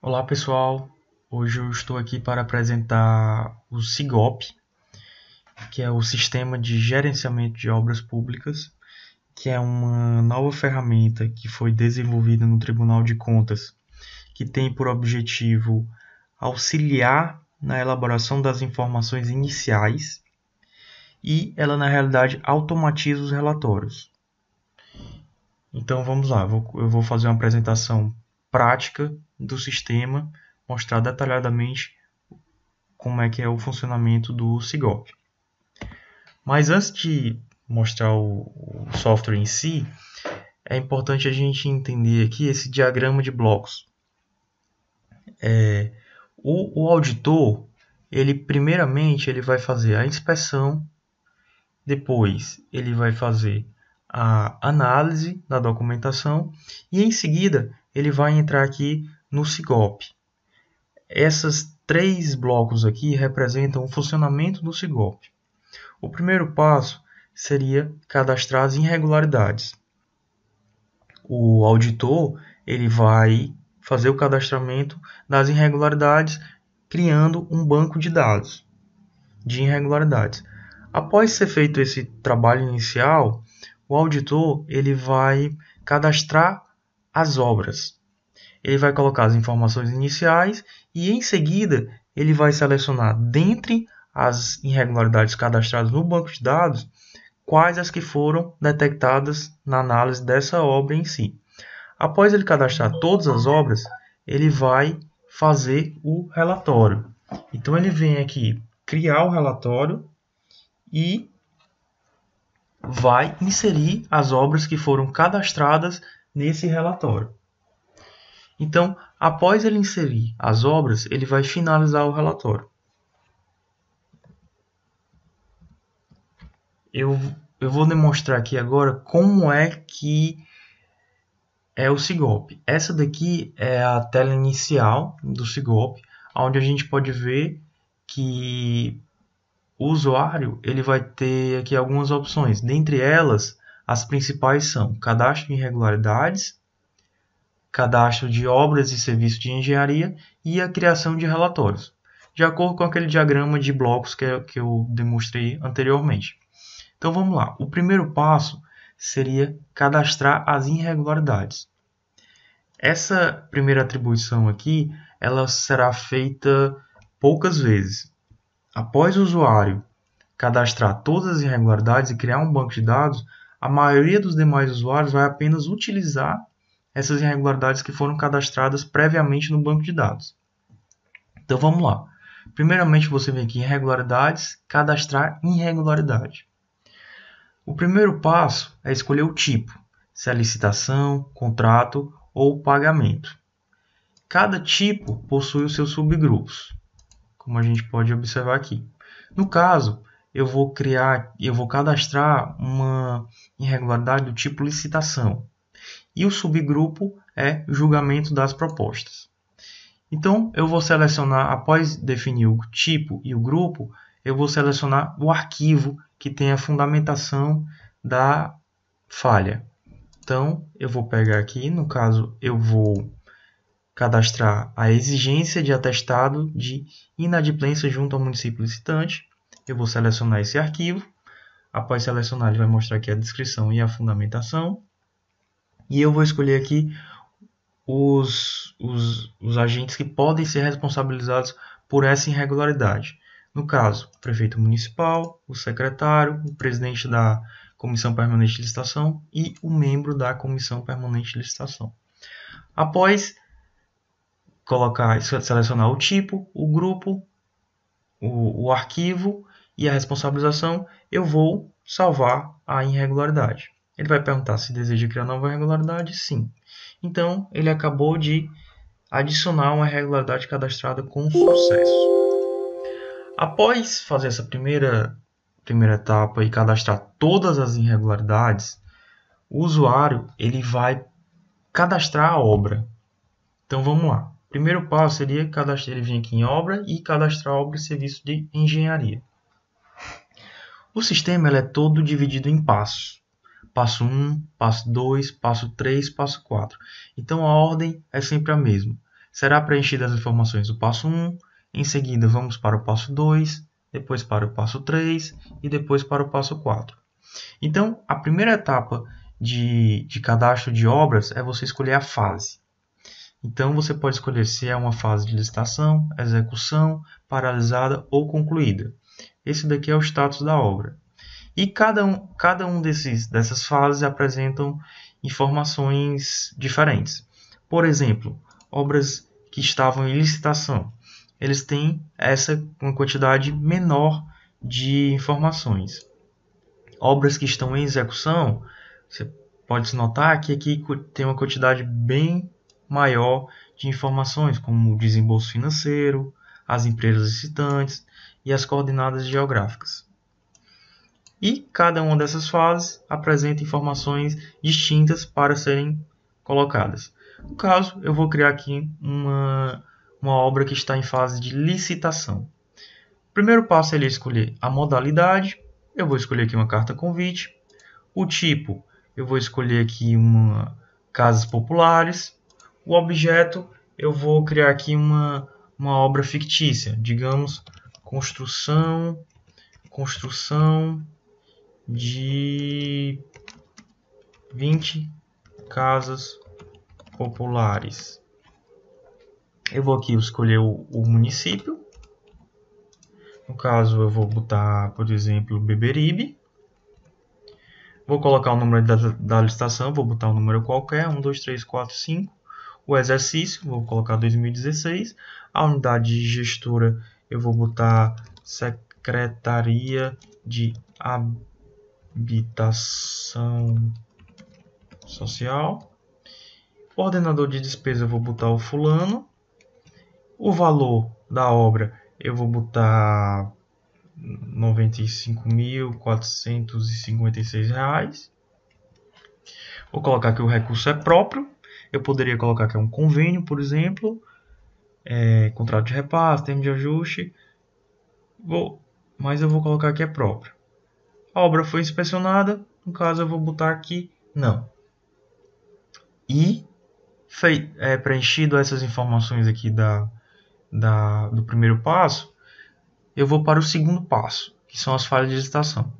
Olá pessoal, hoje eu estou aqui para apresentar o SIGOP, que é o Sistema de Gerenciamento de Obras Públicas, que é uma nova ferramenta que foi desenvolvida no Tribunal de Contas, que tem por objetivo auxiliar na elaboração das informações iniciais e ela na realidade automatiza os relatórios. Então vamos lá, eu vou fazer uma apresentação prática do sistema, mostrar detalhadamente como é que é o funcionamento do SIGOP. Mas antes de mostrar o software em si, é importante a gente entender aqui esse diagrama de blocos. O auditor, ele primeiramente ele vai fazer a inspeção, depois ele vai fazer a análise da documentação e em seguida ele vai entrar aqui no SIGOP. Esses três blocos aqui representam o funcionamento do SIGOP. O primeiro passo seria cadastrar as irregularidades. O auditor ele vai fazer o cadastramento das irregularidades, criando um banco de dados de irregularidades. Após ser feito esse trabalho inicial, o auditor ele vai cadastrar as obras. Ele vai colocar as informações iniciais e em seguida ele vai selecionar dentre as irregularidades cadastradas no banco de dados quais as que foram detectadas na análise dessa obra em si. Após ele cadastrar todas as obras, ele vai fazer o relatório. Então ele vem aqui criar o relatório e vai inserir as obras que foram cadastradas nesse relatório. Então, após ele inserir as obras, ele vai finalizar o relatório. Eu vou demonstrar aqui agora como é que é o SIGOP. Essa daqui é a tela inicial do SIGOP, onde a gente pode ver que o usuário ele vai ter aqui algumas opções. Dentre elas, as principais são cadastro de irregularidades, cadastro de obras e serviços de engenharia e a criação de relatórios, de acordo com aquele diagrama de blocos que eu demonstrei anteriormente. Então vamos lá. O primeiro passo seria cadastrar as irregularidades. Essa primeira atribuição aqui, ela será feita poucas vezes. Após o usuário cadastrar todas as irregularidades e criar um banco de dados, a maioria dos demais usuários vai apenas utilizar essas irregularidades que foram cadastradas previamente no banco de dados. Então vamos lá. Primeiramente você vem aqui em irregularidades, cadastrar irregularidade. O primeiro passo é escolher o tipo, se é licitação, contrato ou pagamento. Cada tipo possui os seus subgrupos, como a gente pode observar aqui. No caso, eu vou cadastrar uma irregularidade do tipo licitação. E o subgrupo é julgamento das propostas. Então, eu vou selecionar, após definir o tipo e o grupo, eu vou selecionar o arquivo que tem a fundamentação da falha. Então, eu vou pegar aqui, no caso, eu vou cadastrar a exigência de atestado de inadimplência junto ao município licitante. Eu vou selecionar esse arquivo. Após selecionar, ele vai mostrar aqui a descrição e a fundamentação. E eu vou escolher aqui os agentes que podem ser responsabilizados por essa irregularidade. No caso, o prefeito municipal, o secretário, o presidente da Comissão Permanente de Licitação e o membro da Comissão Permanente de Licitação. Após selecionar o tipo, o grupo, o arquivo e a responsabilização, eu vou salvar a irregularidade. Ele vai perguntar se deseja criar nova irregularidade? Sim. Então, ele acabou de adicionar uma irregularidade cadastrada com sucesso. Após fazer essa primeira etapa e cadastrar todas as irregularidades, o usuário ele vai cadastrar a obra. Então, vamos lá. O primeiro passo seria ele vir aqui em obra e cadastrar a obra e serviço de engenharia. O sistema é todo dividido em passos. Passo 1, passo 2, passo 3, passo 4. Então a ordem é sempre a mesma. será preenchida as informações do passo 1, em seguida vamos para o passo 2, depois para o passo 3 e depois para o passo 4. Então, a primeira etapa de cadastro de obras é você escolher a fase. Então, você pode escolher se é uma fase de licitação, execução, paralisada ou concluída. Esse daqui é o status da obra. E cada um dessas fases apresentam informações diferentes. Por exemplo, obras que estavam em licitação, eles têm uma quantidade menor de informações. Obras que estão em execução, você pode notar que aqui tem uma quantidade bem maior de informações, como o desembolso financeiro, as empresas licitantes e as coordenadas geográficas. E cada uma dessas fases apresenta informações distintas para serem colocadas. No caso, eu vou criar aqui uma obra que está em fase de licitação. O primeiro passo é escolher a modalidade. Eu vou escolher aqui uma carta convite. O tipo, eu vou escolher aqui uma casas populares. O objeto, eu vou criar aqui uma obra fictícia. Digamos, construção de 20 casas populares. Eu vou aqui escolher o município. No caso, eu vou botar, por exemplo, Beberibe. Vou colocar o número da licitação, vou botar um número qualquer, 1, 2, 3, 4, 5. O exercício, vou colocar 2016. A unidade gestora, eu vou botar Secretaria de Habitação Social. O ordenador de despesa, eu vou botar o fulano. O valor da obra, eu vou botar R$ 95.456. Vou colocar que o recurso é próprio. Eu poderia colocar que é um convênio, por exemplo. Contrato de repasse, termo de ajuste. Mas eu vou colocar que é próprio. A obra foi inspecionada. No caso, eu vou botar aqui não. E preenchido essas informações aqui do primeiro passo, eu vou para o segundo passo, que são as falhas de licitação.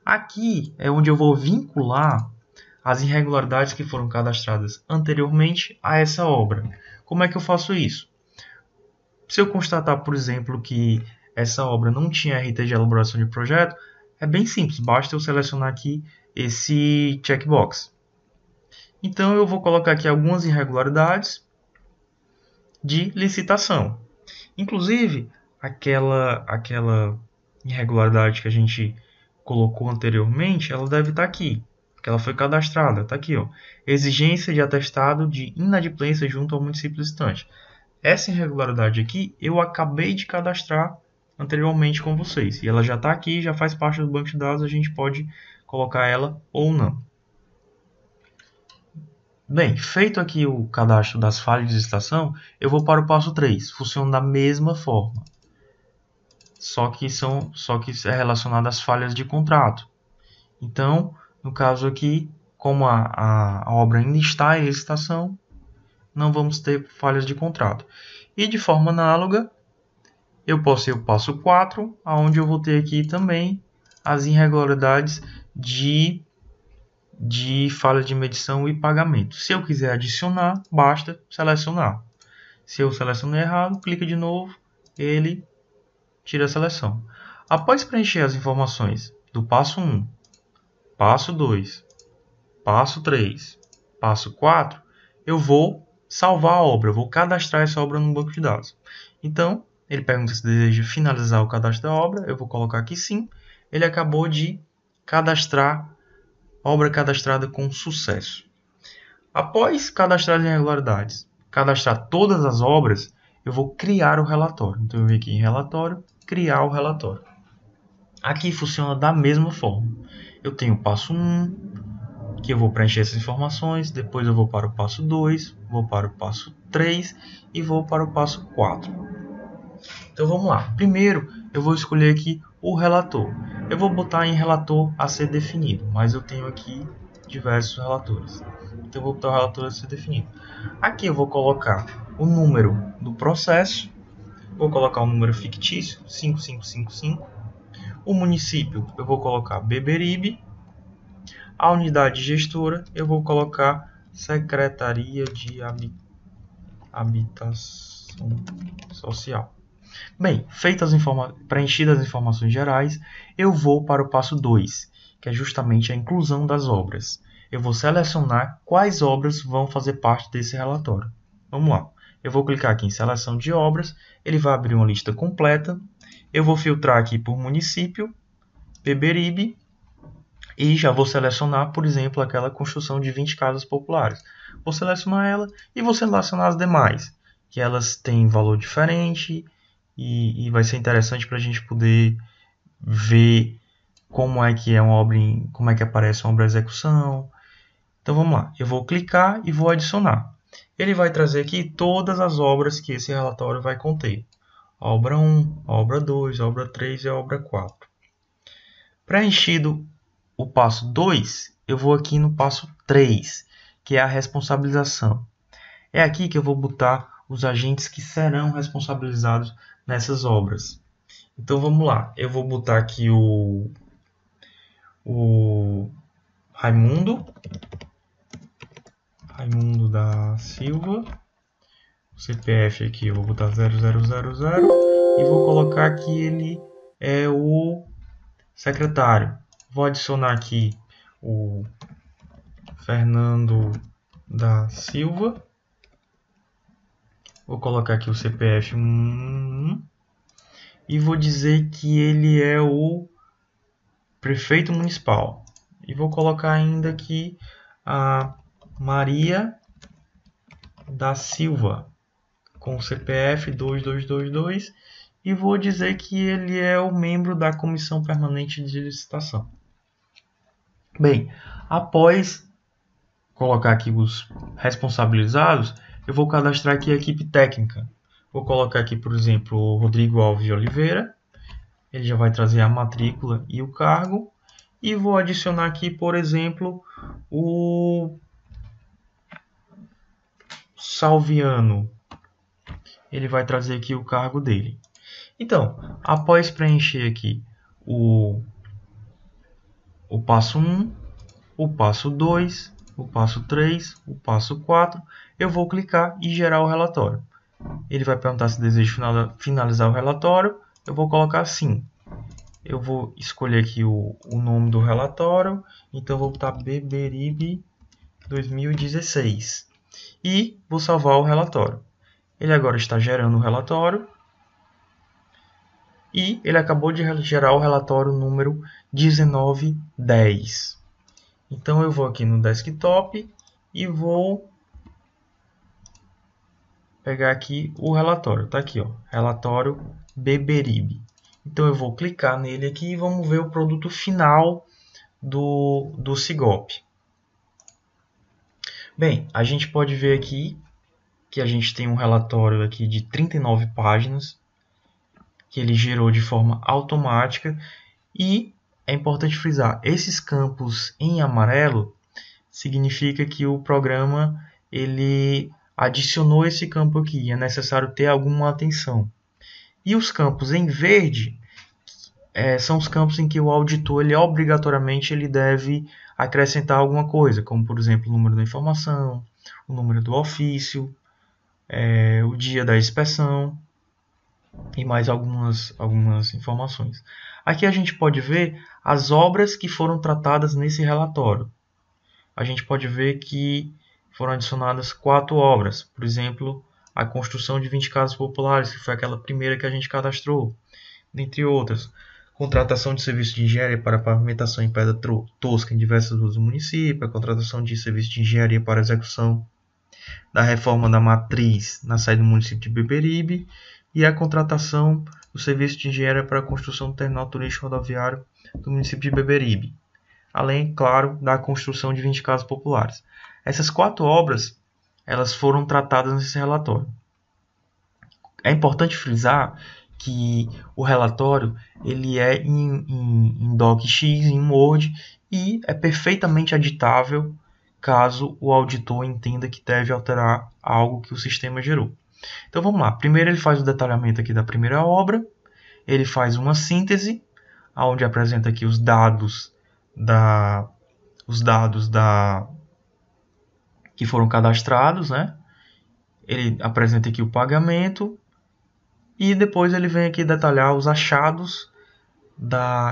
Aqui é onde eu vou vincular as irregularidades que foram cadastradas anteriormente a essa obra. Como é que eu faço isso? Se eu constatar, por exemplo, que essa obra não tinha RT de elaboração de projeto, é bem simples, basta eu selecionar aqui esse checkbox. Então eu vou colocar aqui algumas irregularidades de licitação. Inclusive, aquela irregularidade que a gente colocou anteriormente, ela deve estar aqui, porque ela foi cadastrada. Está aqui, ó, exigência de atestado de inadimplência junto ao município licitante. Essa irregularidade aqui eu acabei de cadastrar anteriormente com vocês. E ela já está aqui, já faz parte do banco de dados, a gente pode colocar ela ou não. Bem, feito aqui o cadastro das falhas de licitação, eu vou para o passo 3. Funciona da mesma forma. Só que é relacionado às falhas de contrato. Então, no caso aqui, como a obra ainda está em licitação, não vamos ter falhas de contrato. E de forma análoga, eu posso ir ao passo 4, onde eu vou ter aqui também as irregularidades de falha de medição e pagamento. Se eu quiser adicionar, basta selecionar. Se eu selecionar errado, clica de novo, ele tira a seleção. Após preencher as informações do passo 1, passo 2, passo 3, passo 4, eu vou salvar a obra, eu vou cadastrar essa obra no banco de dados. Então, ele pergunta se deseja finalizar o cadastro da obra, eu vou colocar aqui sim. Ele acabou de cadastrar, obra cadastrada com sucesso. Após cadastrar as irregularidades, cadastrar todas as obras, eu vou criar o relatório. Então eu venho aqui em relatório, criar o relatório. Aqui funciona da mesma forma. Eu tenho o passo 1, que eu vou preencher essas informações, depois eu vou para o passo 2, vou para o passo 3 e vou para o passo 4. Então vamos lá. Primeiro eu vou escolher aqui o relator. Eu vou botar em relator a ser definido, mas eu tenho aqui diversos relatores. Então eu vou botar o relatório a ser definido. Aqui eu vou colocar o número do processo, vou colocar um número fictício, 5555. O município eu vou colocar Beberibe. A unidade gestora eu vou colocar Secretaria de Habitação Social. Bem, preenchidas as informações gerais, eu vou para o passo 2, que é justamente a inclusão das obras. Eu vou selecionar quais obras vão fazer parte desse relatório. Vamos lá. Eu vou clicar aqui em seleção de obras, ele vai abrir uma lista completa. Eu vou filtrar aqui por município, Beberibe, e já vou selecionar, por exemplo, aquela construção de 20 casas populares. Vou selecionar ela e vou selecionar as demais, que elas têm valor diferente e vai ser interessante para a gente poder ver como é que é uma obra, como é que aparece uma obra em execução. Então vamos lá, eu vou clicar e vou adicionar. Ele vai trazer aqui todas as obras que esse relatório vai conter. A obra 1, a obra 2, a obra 3 e a obra 4. Preenchido o passo 2, eu vou aqui no passo 3, que é a responsabilização. É aqui que eu vou botar os agentes que serão responsabilizados nessas obras. Então vamos lá, eu vou botar aqui o Raimundo da Silva, o CPF aqui eu vou botar 0000 e vou colocar que ele é o secretário. Vou adicionar aqui o Fernando da Silva. Vou colocar aqui o CPF e vou dizer que ele é o prefeito municipal. E vou colocar ainda aqui a Maria da Silva com o CPF 2222 e vou dizer que ele é o membro da Comissão Permanente de Licitação. Bem, após colocar aqui os responsabilizados, eu vou cadastrar aqui a equipe técnica. Vou colocar aqui, por exemplo, o Rodrigo Alves de Oliveira. Ele já vai trazer a matrícula e o cargo. E vou adicionar aqui, por exemplo, o Salviano. Ele vai trazer aqui o cargo dele. Então, após preencher aqui o passo 1, o passo 2, o passo 3, o passo 4, eu vou clicar e gerar o relatório. Ele vai perguntar se deseja finalizar o relatório. Eu vou colocar sim. Eu vou escolher aqui o nome do relatório. Então, eu vou botar Beberibe 2016. E vou salvar o relatório. Ele agora está gerando o relatório. E ele acabou de gerar o relatório número 1910. Então eu vou aqui no desktop e vou pegar aqui o relatório. Está aqui, ó, relatório Beberibe. Então eu vou clicar nele aqui e vamos ver o produto final do SIGOP. Bem, a gente pode ver aqui que a gente tem um relatório aqui de 39 páginas que ele gerou de forma automática e é importante frisar, esses campos em amarelo significa que o programa ele adicionou esse campo aqui, é necessário ter alguma atenção. E os campos em verde são os campos em que o auditor obrigatoriamente deve acrescentar alguma coisa, como por exemplo o número da informação, o número do ofício, o dia da inspeção e mais algumas informações. Aqui a gente pode ver as obras que foram tratadas nesse relatório. A gente pode ver que foram adicionadas 4 obras. Por exemplo, a construção de 20 casas populares, que foi aquela primeira que a gente cadastrou, dentre outras. Contratação de serviço de engenharia para pavimentação em pedra tosca em diversas ruas do município, a contratação de serviço de engenharia para execução da reforma da matriz na saída do município de Beberibe e a contratação do serviço de engenharia para a construção do terminal turístico rodoviário do município de Beberibe, além, claro, da construção de 20 casas populares. Essas 4 obras elas foram tratadas nesse relatório. É importante frisar que o relatório ele é em DocX, em Word, e é perfeitamente editável caso o auditor entenda que deve alterar algo que o sistema gerou. Então vamos lá. Primeiro ele faz o detalhamento aqui da primeira obra, ele faz uma síntese, onde apresenta aqui os dados que foram cadastrados, né? Ele apresenta aqui o pagamento e depois ele vem aqui detalhar os achados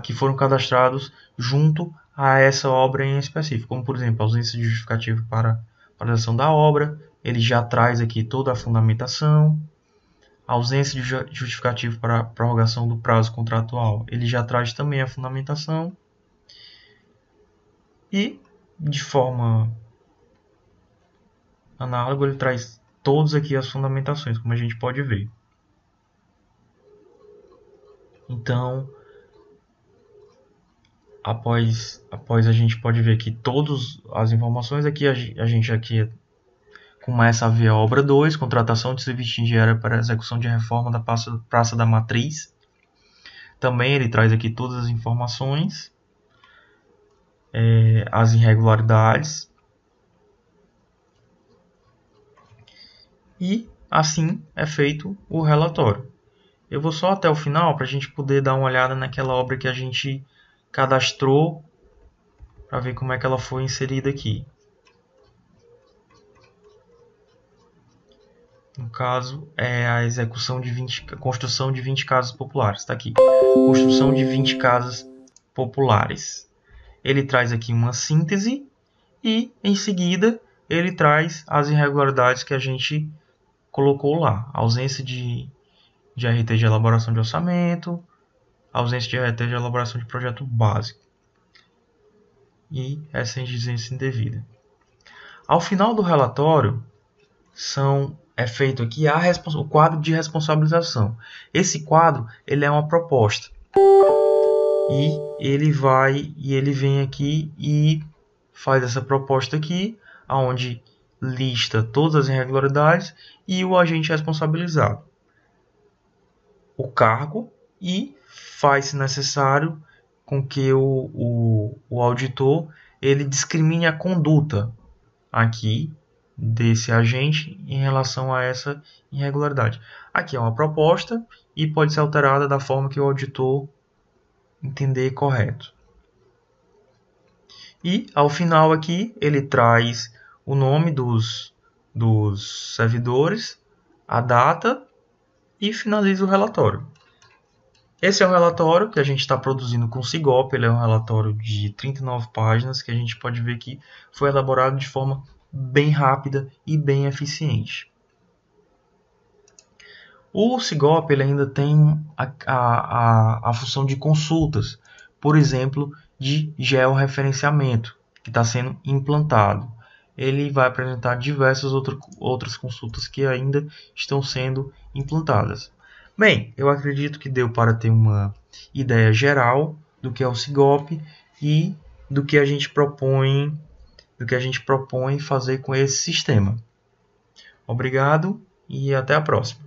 que foram cadastrados junto a essa obra em específico, como por exemplo, ausência de justificativo para a realização da obra. Ele já traz aqui toda a fundamentação, ausência de justificativo para a prorrogação do prazo contratual. Ele já traz também a fundamentação e, de forma análoga, ele traz todas aqui as fundamentações, como a gente pode ver. Então, após a gente pode ver aqui todas as informações, aqui a gente começa a ver a obra 2, contratação de serviço de engenharia para execução de reforma da Praça da Matriz. Também ele traz aqui todas as informações, as irregularidades. E assim é feito o relatório. Eu vou só até o final para a gente poder dar uma olhada naquela obra que a gente cadastrou, para ver como é que ela foi inserida aqui. No caso, é a execução de construção de 20 casas populares. Está aqui, construção de 20 casas populares. Ele traz aqui uma síntese e, em seguida, ele traz as irregularidades que a gente colocou lá. Ausência de RT de elaboração de orçamento, ausência de RT de elaboração de projeto básico e essa exigência indevida. Ao final do relatório, é feito aqui o quadro de responsabilização. Esse quadro ele é uma proposta e ele vem aqui e faz essa proposta aqui, onde lista todas as irregularidades e o agente responsabilizado, o cargo, e faz, se necessário, com que o auditor ele discrimine a conduta aqui desse agente em relação a essa irregularidade. Aqui é uma proposta e pode ser alterada da forma que o auditor entender correto. E ao final aqui ele traz o nome dos servidores, a data e finaliza o relatório. Esse é o relatório que a gente está produzindo com o SIGOP. Ele é um relatório de 39 páginas que a gente pode ver que foi elaborado de forma bem rápida e bem eficiente. O SIGOP ele ainda tem a função de consultas, por exemplo, de georreferenciamento, que está sendo implantado. Ele vai apresentar diversas outras consultas que ainda estão sendo implantadas. Bem, eu acredito que deu para ter uma ideia geral do que é o SIGOP e do que a gente propõe fazer com esse sistema. Obrigado e até a próxima.